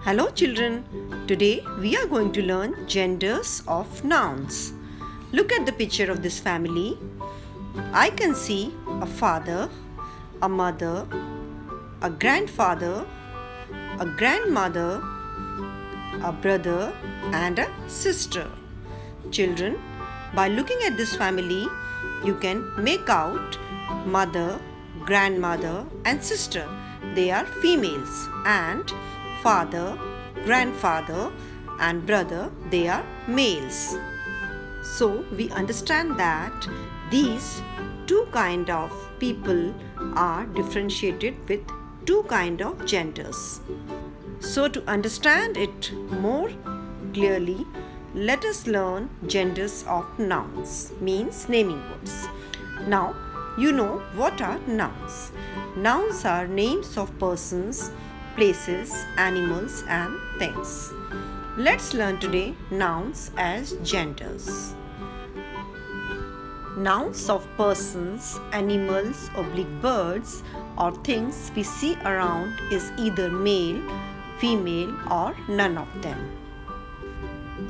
Hello children, today we are going to learn genders of nouns. Look at the picture of this family. I can see a father, a mother, a grandfather, a grandmother, a brother and a sister. Children, by looking at this family, you can make out mother, grandmother and sister. They are females, and father, grandfather and brother, they are males. So we understand that these two kind of people are differentiated with two kind of genders. So to understand it more clearly, let us learn genders of nouns, means naming words. Now, you know what are nouns. Nouns are names of persons, places, animals and things. Let's learn today nouns as genders. Nouns of persons, animals, birds or things we see around is either male, female or none of them.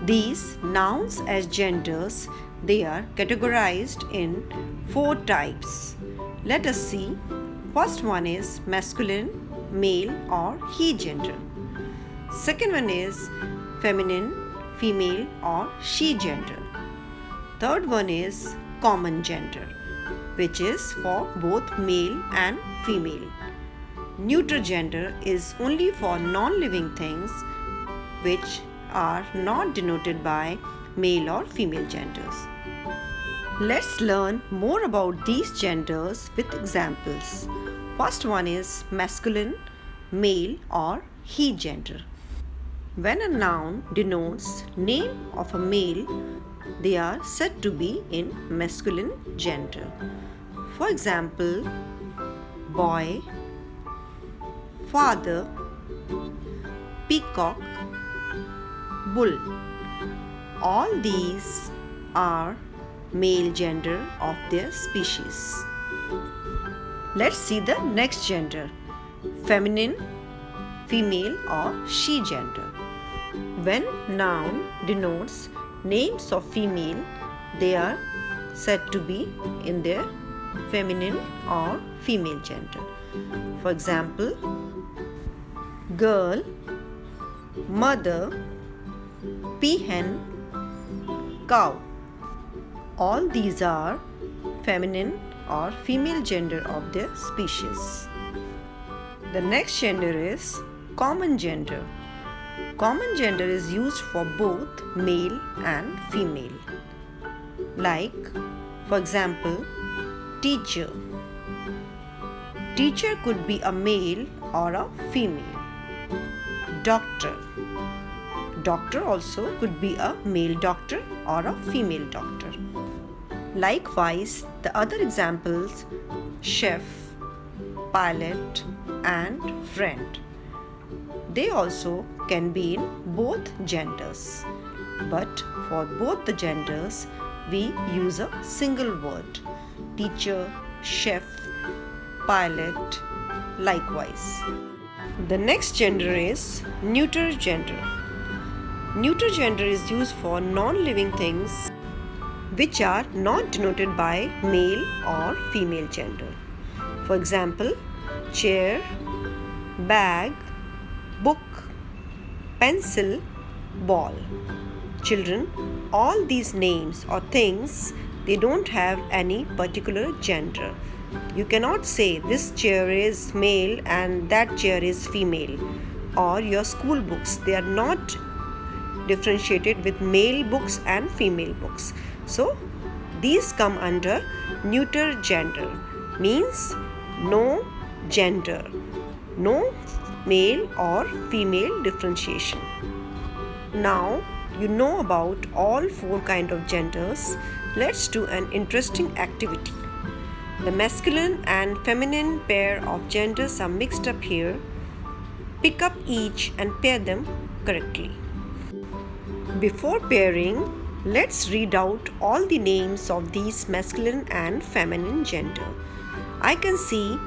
These nouns as genders, they are categorized in 4 types. Let us see. First one is masculine, male or he gender. Second one is feminine, female or she gender. Third one is common gender, which is for both male and female. Neuter gender is only for non-living things which are not denoted by male or female genders. Let's learn more about these genders with examples. First one is masculine, male or he gender. When a noun denotes name of a male, they are said to be in masculine gender. For example, boy, father, peacock, bull. All these are male gender of their species. Let's see the next gender, feminine, female or she gender. When noun denotes names of female, they are said to be in their feminine or female gender. For example, girl, mother, peahen, cow. All these are feminine or female gender of their species. The next gender is common gender. Common gender is used for both male and female. Like, for example, teacher. Teacher could be a male or a female. Doctor. Doctor also could be a male doctor or a female doctor. Likewise, the other examples, chef, pilot and friend. They also can be in both genders. But for both the genders, we use a single word. Teacher, chef, pilot, likewise. The next gender is neuter gender. Neuter gender is used for non-living things which are not denoted by male or female gender. For example, chair, bag, book, pencil, ball. Children, all these names or things, they don't have any particular gender. You cannot say this chair is male and that chair is female. Or your school books, they are not differentiated with male books and female books. So these come under neuter gender, means no gender, no male or female differentiation. Now you know about all 4 kinds of genders. Let's do an interesting activity. The masculine and feminine pair of genders are mixed up here. Pick up each and pair them correctly. Before pairing, let's read out all the names of these masculine and feminine gender. I can see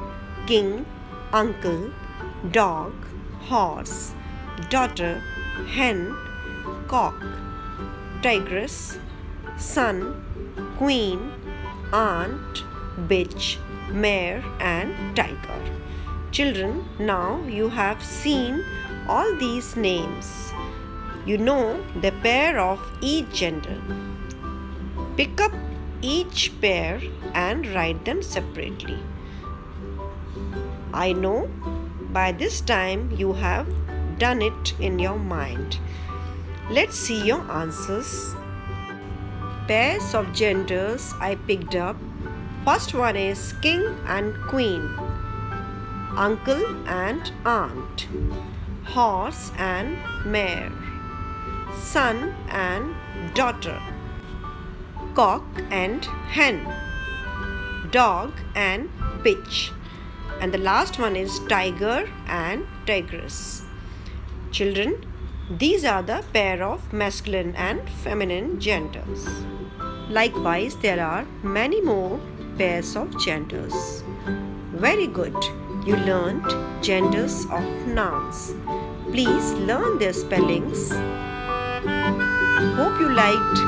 king, uncle, dog, horse, daughter, hen, cock, tigress, son, queen, aunt, bitch, mare and tiger. Children, now you have seen all these names. You know the pair of each gender. Pick up each pair and write them separately. I know by this time you have done it in your mind. Let's see your answers. Pairs of genders I picked up. First one is king and queen, uncle and aunt, horse and mare, son and daughter, cock and hen, dog and bitch, and the last one is tiger and tigress. Children, these are the pair of masculine and feminine genders. Likewise, there are many more pairs of genders. Very good. You learned genders of nouns. Please learn their spellings. Hope you liked.